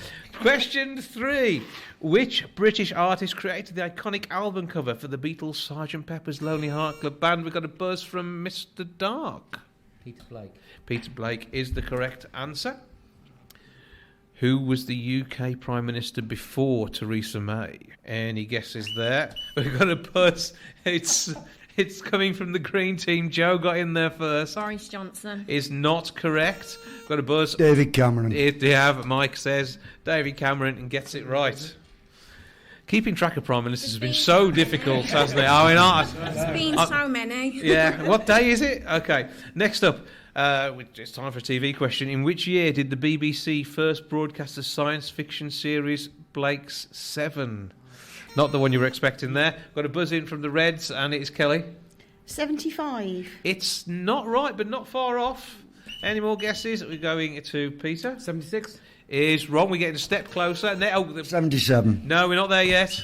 Question 3. Which British artist created the iconic album cover for the Beatles' Sgt. Pepper's Lonely Heart Club Band? We've got a buzz from Mr. Darke. Peter Blake. Peter Blake is the correct answer. Who was the UK Prime Minister before Theresa May? Any guesses there? We've got a buzz. It's coming from the green team. Joe got in there first. Boris Johnson. Is not correct. Got a buzz. David Cameron. Mike says David Cameron and gets it right. Keeping track of Prime Ministers has been so difficult, hasn't it? There's been so many. Yeah. What day is it? Okay. Next up, it's time for a TV question. In which year did the BBC first broadcast the science fiction series Blake's 7? Not the one you were expecting there. Got a buzz in from the Reds, and it is Kelly. 75. It's not right, but not far off. Any more guesses? We're going to Peter. 76. Is wrong. We're getting a step closer. 77. No, we're not there yet.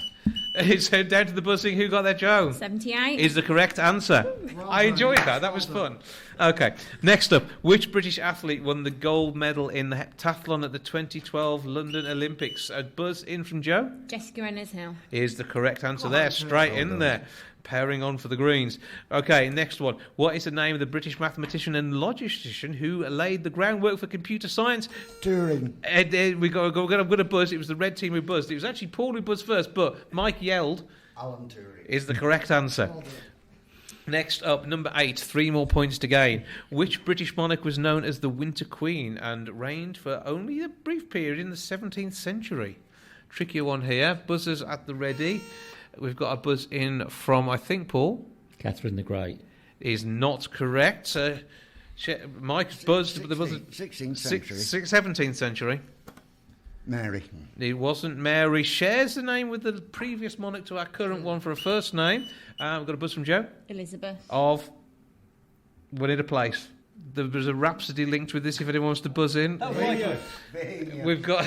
It's down to the buzzing. Who got there, Joe? 78. Is the correct answer. I enjoyed that. That was fun. Okay. Next up, which British athlete won the gold medal in the heptathlon at the 2012 London Olympics? A buzz in from Joe? Jessica Ennis-Hill. Is the correct answer there. Straight in there. Pairing on for the Greens. Okay, next one. What is the name of the British mathematician and logistician who laid the groundwork for computer science? Turing. We've got a buzz. It was the red team who buzzed. It was actually Paul who buzzed first, but Mike yelled. Alan Turing. Is the correct answer. Next up, number 8. 3 more points to gain. Which British monarch was known as the Winter Queen and reigned for only a brief period in the 17th century? Trickier one here. Buzzers at the ready. We've got a buzz in from, I think, Paul. Catherine the Great. Is not correct. Mike's buzzed with the buzzer. 16th century. 17th century. Mary. It wasn't Mary. Shares the name with the previous monarch to our current one for a first name. We've got a buzz from Joe. Elizabeth. We need a place. There's a rhapsody linked with this if anyone wants to buzz in. We've got...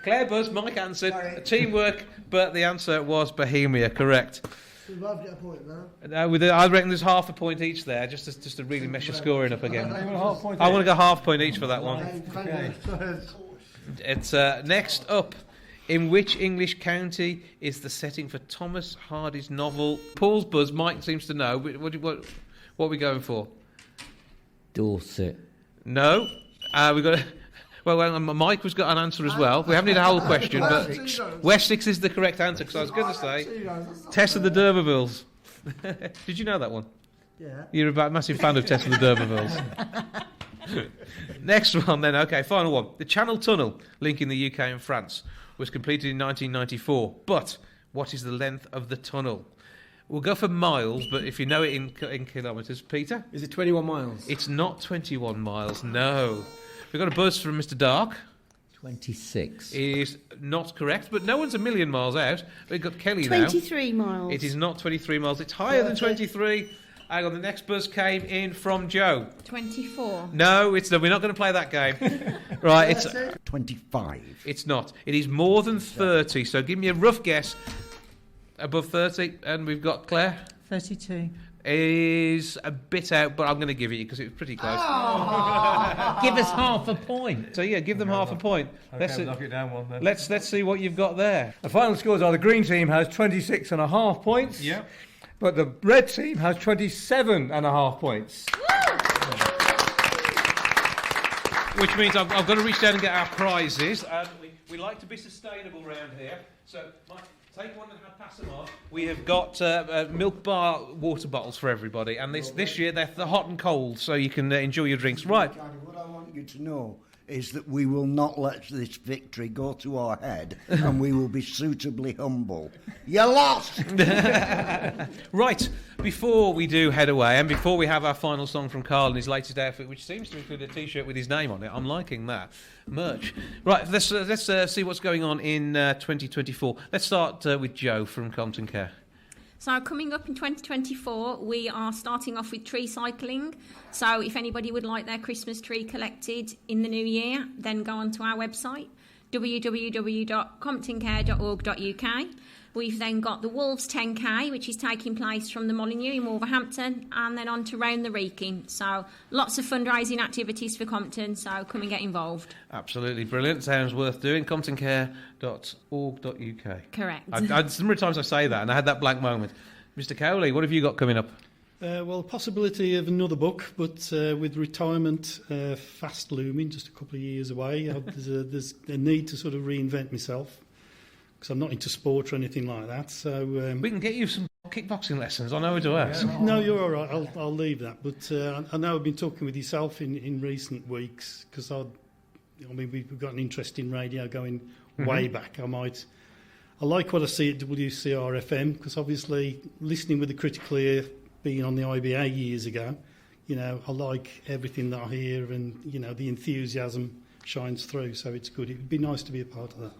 Claire buzzed, Mike answered. Teamwork, but the answer was Bohemia, correct. We both get a point now. I reckon there's half a point each there, just to really mess your scoring up again. I want to go half point each for that one. It's next up. In which English county is the setting for Thomas Hardy's novel? Paul's buzz. Mike seems to know. What are we going for? Dorset. No. We got. Mike has got an answer as well. We haven't had a whole question, but Wessex is the correct answer. Because I was going to say Tess of the D'Urbervilles. Did you know that one? Yeah. You're a massive fan of Tess of the D'Urbervilles. Next one then. Okay, final one. The Channel Tunnel linking the UK and France was completed in 1994. But what is the length of the tunnel? We'll go for miles, but if you know it in kilometres, Peter? Is it 21 miles? It's not 21 miles, no. We've got a buzz from Mr. Darke. 26. Is not correct, but no one's a million miles out. We've got Kelly 23 miles. It is not 23 miles. It's higher than 23. Hang on, the next buzz came in from Joe. 24. No, we're not going to play that game. Right, it's 25. It's not. It is more than 30, so give me a rough guess. Above 30, and we've got Claire. 32. Is a bit out, but I'm going to give it you because it was pretty close. Give us half a point. So yeah, give them half a point. Okay, knock it down one then. Let's see what you've got there. The final scores are the green team has 26.5 points. Yeah. But the red team has 27.5 points. Which means I've got to reach down and get our prizes. And we like to be sustainable around here. So, Mike, take one and pass them on. We have got milk bar water bottles for everybody. And this year they're hot and cold, so you can enjoy your drinks. Right. What I want you to know is that we will not let this victory go to our head, and we will be suitably humble. You lost! Right, before we do head away, and before we have our final song from Carl and his latest outfit, which seems to include a T-shirt with his name on it, I'm liking that. Merch. Right, let's see what's going on in 2024. Let's start with Joe from Compton Care. So coming up in 2024, we are starting off with tree cycling. So if anybody would like their Christmas tree collected in the new year, then go onto our website, www.comptoncare.org.uk. We've then got the Wolves 10K, which is taking place from the Molyneux in Wolverhampton, and then on to Round the Wrekin. So lots of fundraising activities for Compton, so come and get involved. Absolutely brilliant. Sounds worth doing. comptoncare.org.uk. Correct. A number of times I say that, and I had that blank moment. Mr. Cowley, what have you got coming up? Well, possibility of another book, but with retirement fast looming, just a couple of years away, there's a need to sort of reinvent myself. Because I'm not into sport or anything like that, so we can get you some kickboxing lessons. I know who to ask. No, you're all right. I'll leave that. But I know I've been talking with yourself in recent weeks because we've got an interest in radio going way back. I like what I see at WCR-FM because obviously listening with the critical ear, being on the IBA years ago, I like everything that I hear, and the enthusiasm shines through. So it's good. It'd be nice to be a part of that.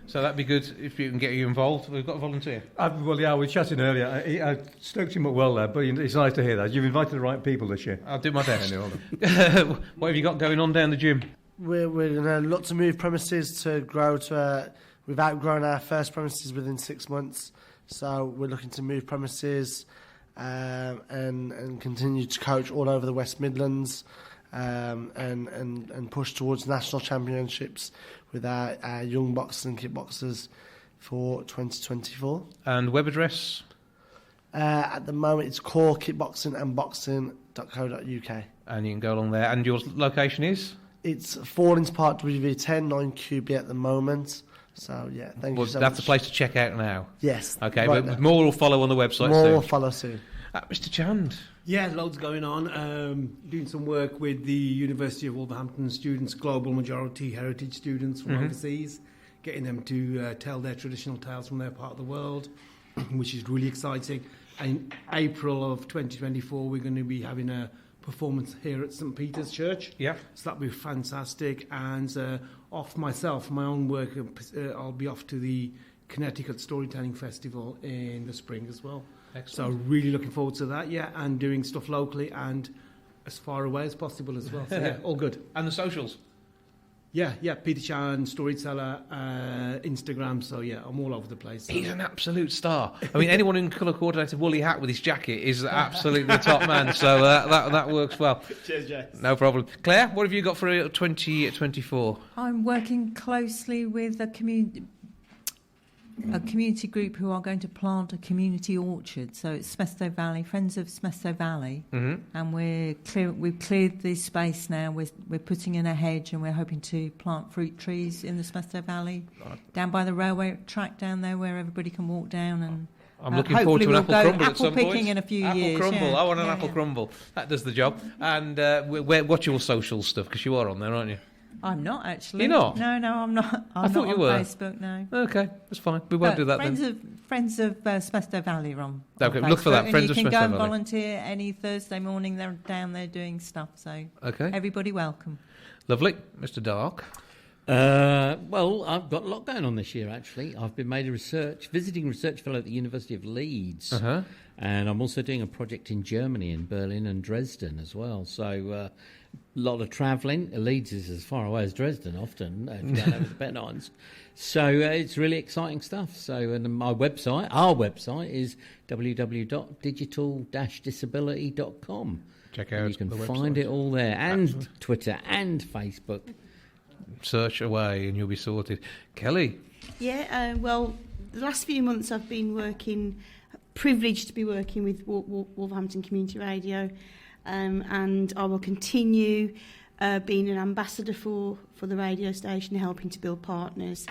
So that'd be good if you can get you involved. We've got a volunteer. Well, yeah, we were chatting earlier. I stoked him up well there, but it's nice to hear that. You've invited the right people this year. I'll do my best. What have you got going on down the gym? We're going to look to move premises to grow to... we've outgrown our first premises within 6 months, so we're looking to move premises and continue to coach all over the West Midlands and push towards national championships with our young boxers and kickboxers for 2024. And web address? At the moment, it's core kickboxing and boxing.co.uk. And you can go along there. And your location is? It's Fallings Park, WV10, 9QB at the moment. So, yeah, thank you so much. That's the place to check out now? Yes. Okay, right, but more will follow on the website soon. More will follow soon. Mr. Chand. Yeah, loads going on. Doing some work with the University of Wolverhampton students, global majority heritage students from overseas, getting them to tell their traditional tales from their part of the world, which is really exciting. And in April of 2024, we're going to be having a performance here at St. Peter's Church. Yeah. So that'll be fantastic. And off myself, my own work, I'll be off to the Connecticut Storytelling Festival in the spring as well. Excellent. So really looking forward to that, yeah, and doing stuff locally and as far away as possible as well. So yeah, all good. And the socials? Yeah, Peter Chan, Storyteller, Instagram, so yeah, I'm all over the place. So. He's an absolute star. I mean, anyone in colour-coordinated woolly hat with his jacket is absolutely the top man, so that works well. Cheers, Jay. No problem. Claire, what have you got for 2024? I'm working closely with a community group who are going to plant a community orchard. So it's Smestow Valley, Friends of Smestow Valley, and we've cleared the space now. We're putting in a hedge, and we're hoping to plant fruit trees in the Smestow Valley, down by the railway track down there, where everybody can walk down and. I'm looking forward to an apple crumble at some point. Apple picking in a few years. Apple crumble. Yeah. I want an apple crumble. That does the job. And what's your social stuff? Because you are on there, aren't you? I'm not actually. You're not? No, I'm not. I thought you were. On Facebook, no. Okay, that's fine. We won't do that then. Friends of Smestow Valley are on Okay, Facebook, look for that. Friends of Smestow Valley. You can go and Valley. volunteer any Thursday morning. They're down there doing stuff. So okay, everybody welcome. Lovely, Mr. Darke. Well, I've got a lot going on this year, actually. I've been made a visiting research fellow at the University of Leeds. And I'm also doing a project in Germany, in Berlin and Dresden as well. So a lot of travelling. Leeds is as far away as Dresden often, if you don't over the Pennines. So it's really exciting stuff. So and our website is www.digital-disability.com. Check out You can the find website. it all there, and Twitter and Facebook. Search away and you'll be sorted. Kelly? Yeah, well, the last few months I've been privileged to be working with Wolverhampton Community Radio, and I will continue being an ambassador for the radio station, helping to build partners.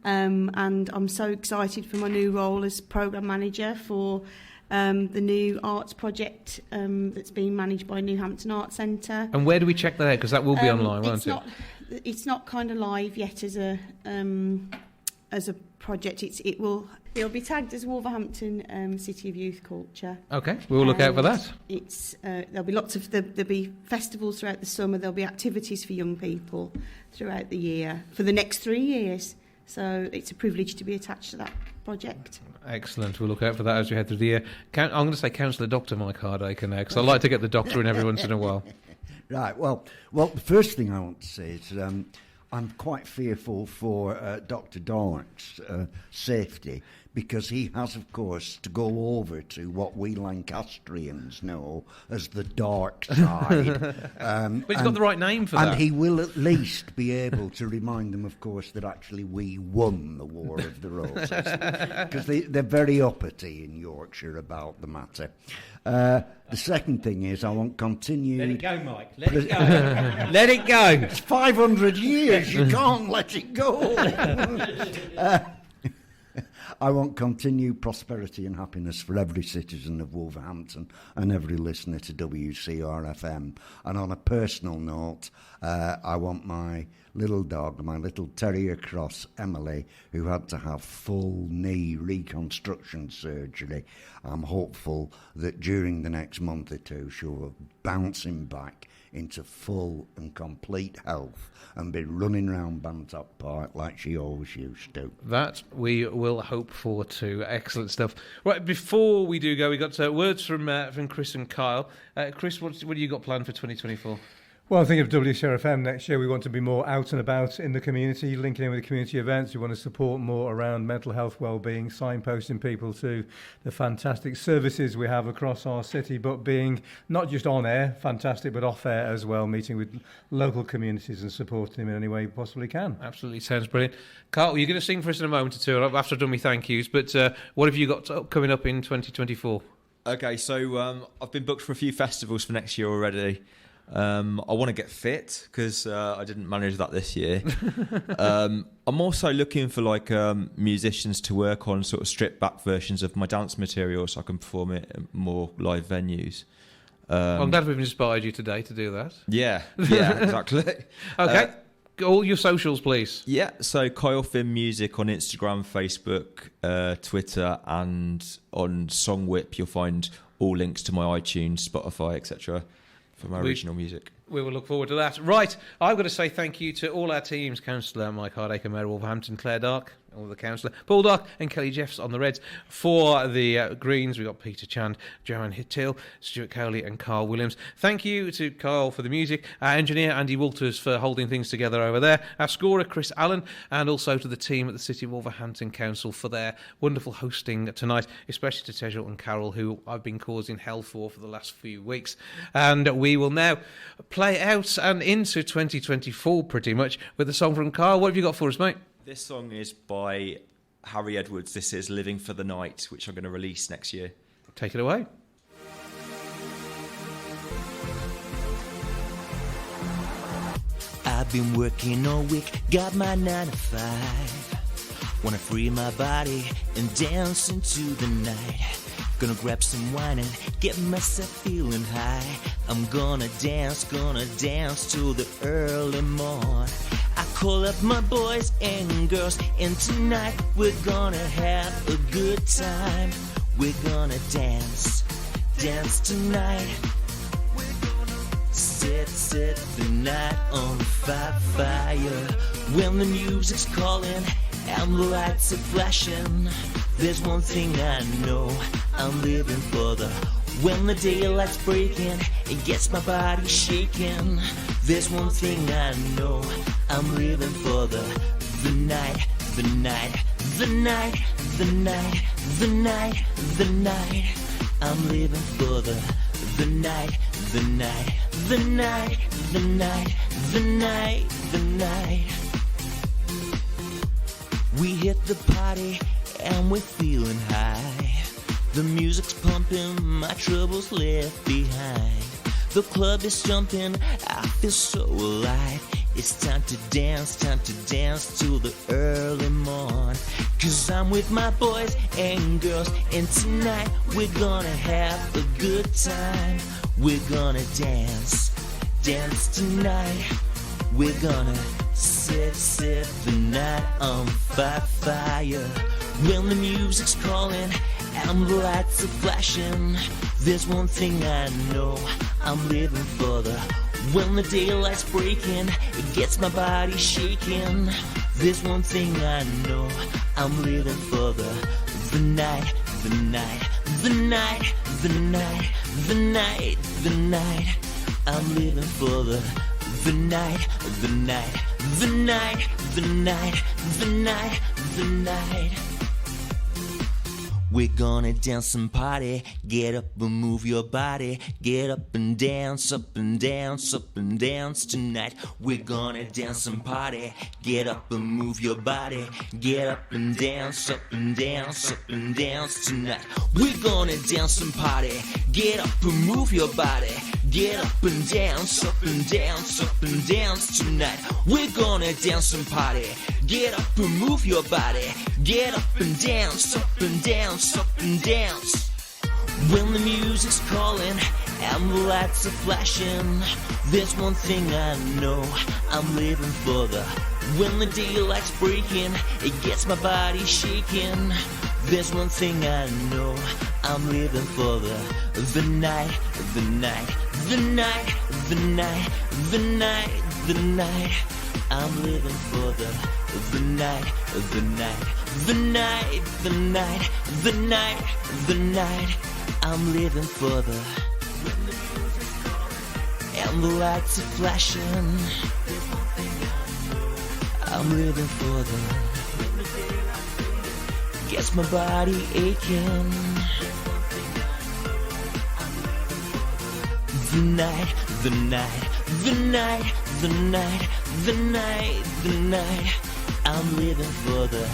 And I'm so excited for my new role as programme manager for the new arts project that's being managed by New Hampton Arts Centre. And where do we check that out? Because that will be online, won't it? It's not kind of live yet as a project. It'll be tagged as Wolverhampton City of Youth Culture. Okay, we'll look out for that. There'll be there'll be festivals throughout the summer. There'll be activities for young people throughout the year for the next 3 years. So it's a privilege to be attached to that project. Excellent. We'll look out for that as we head through the year. I'm going to say Councillor Dr. Mike Hardacre now, because I like to get the doctor in every once in a while. Right, well, the first thing I want to say is I'm quite fearful for Dr. Darke's safety, because he has, of course, to go over to what we Lancastrians know as the dark side. But he's got the right name for that. And he will at least be able to remind them, of course, that actually we won the War of the Roses. Because they're very uppity in Yorkshire about the matter. The second thing is I want continued... Let it go, Mike. Let it go. Let it go. It's 500 years. You can't let it go. I want continued prosperity and happiness for every citizen of Wolverhampton and every listener to WCRFM. And on a personal note, I want my little dog, my little terrier cross, Emily, who had to have full knee reconstruction surgery. I'm hopeful that during the next month or two she'll be bouncing back into full and complete health and be running around Bantock Park like she always used to. That we will hope for too. Excellent stuff. Right, before we do go, we got words from Chris and Kyle. Chris, what do you got planned for 2024? Well, I think of WCRFM next year, we want to be more out and about in the community, linking in with the community events. We want to support more around mental health well-being, signposting people to the fantastic services we have across our city, but being not just on air, fantastic, but off air as well, meeting with local communities and supporting them in any way we possibly can. Absolutely, sounds brilliant. Carl, you're going to sing for us in a moment or two after I've done my thank yous, but what have you got coming up in 2024? Okay, so I've been booked for a few festivals for next year already. I want to get fit because I didn't manage that this year. I'm also looking for musicians to work on sort of stripped back versions of my dance material so I can perform it at more live venues. I'm glad we've inspired you today to do that. Yeah, exactly. Okay, all your socials, please. Yeah, so Kyle Finn Music on Instagram, Facebook, Twitter, and on Songwhip you'll find all links to my iTunes, Spotify, etc. for my original music. We will look forward to that. Right, I've got to say thank you to all our teams, Councillor Mike Hardacre, Mayor of Wolverhampton, Claire Darke, all the councillor, Paul Darke and Kelly Jeffs on the Reds. For the Greens, we've got Peter Chand, Joanne Till, Stuart Cowley and Carl Williams. Thank you to Carl for the music, our engineer Andy Walters for holding things together over there, our scorer Chris Allen, and also to the team at the City of Wolverhampton Council for their wonderful hosting tonight, especially to Tejal and Carol, who I've been causing hell for the last few weeks. And we will now play out and into 2024 pretty much with a song from Carl. What have you got for us, mate? This song is by Harry Edwards. This is Living for the Night, which I'm going to release next year. Take it away. I've been working all week, got my 9 to 5. Wanna free my body and dance into the night. Gonna grab some wine and get myself feeling high. I'm gonna dance till the early morn. I call up my boys and girls, and tonight we're gonna have a good time. We're gonna dance tonight. Set the night on fire. When the music's calling and the lights are flashing, there's one thing I know, I'm living for the... When the daylight's breaking, it gets my body shaking. There's one thing I know, I'm living for the night. I'm living for the night. the night, the night, the night, the night, the night. We hit the party and we're feeling high. The music's pumping, my troubles left behind. The club is jumping, I feel so alive. It's time to dance till the early morn. 'Cause I'm with my boys and girls, and tonight we're gonna have a good time. We're gonna dance tonight. We're gonna set the night on fire. When the music's calling and the lights are flashing, there's one thing I know, I'm living for the. When the daylight's breaking, it gets my body shaking. There's one thing I know, I'm living for the night, the night, the night, the night, the night, the night. I'm living for the night, the night, the night, the night, the night, the night. We're gonna dance and party, get up and move your body, get up and dance, up and dance, up and dance tonight. We're gonna dance and party, get up and move your body, get up and dance, up and dance, up and dance tonight. We're gonna dance and party, get up and move your body, get up and dance, up and dance, up and dance tonight. We're gonna dance and party, get up and move your body, get up and dance, up and dance, up and dance. When the music's calling and the lights are flashing, there's one thing I know, I'm living for the. When the daylight's breaking, it gets my body shaking. There's one thing I know, I'm living for the night, the night, the night, the night, the night, the night. I'm living for the night, the night, the night, the night, the night, the night. I'm living for the. And the lights are flashing. I'm living for the. Gets my body aching. The night, the night, the night, the night, the night, the night. I'm living for the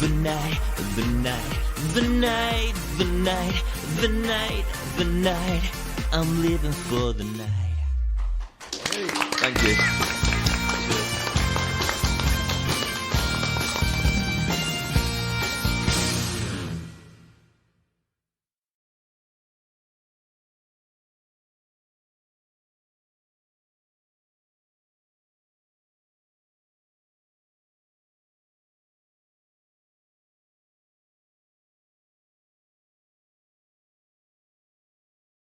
night, the night, the night, the night, the night, the night. I'm living for the night. Thank you.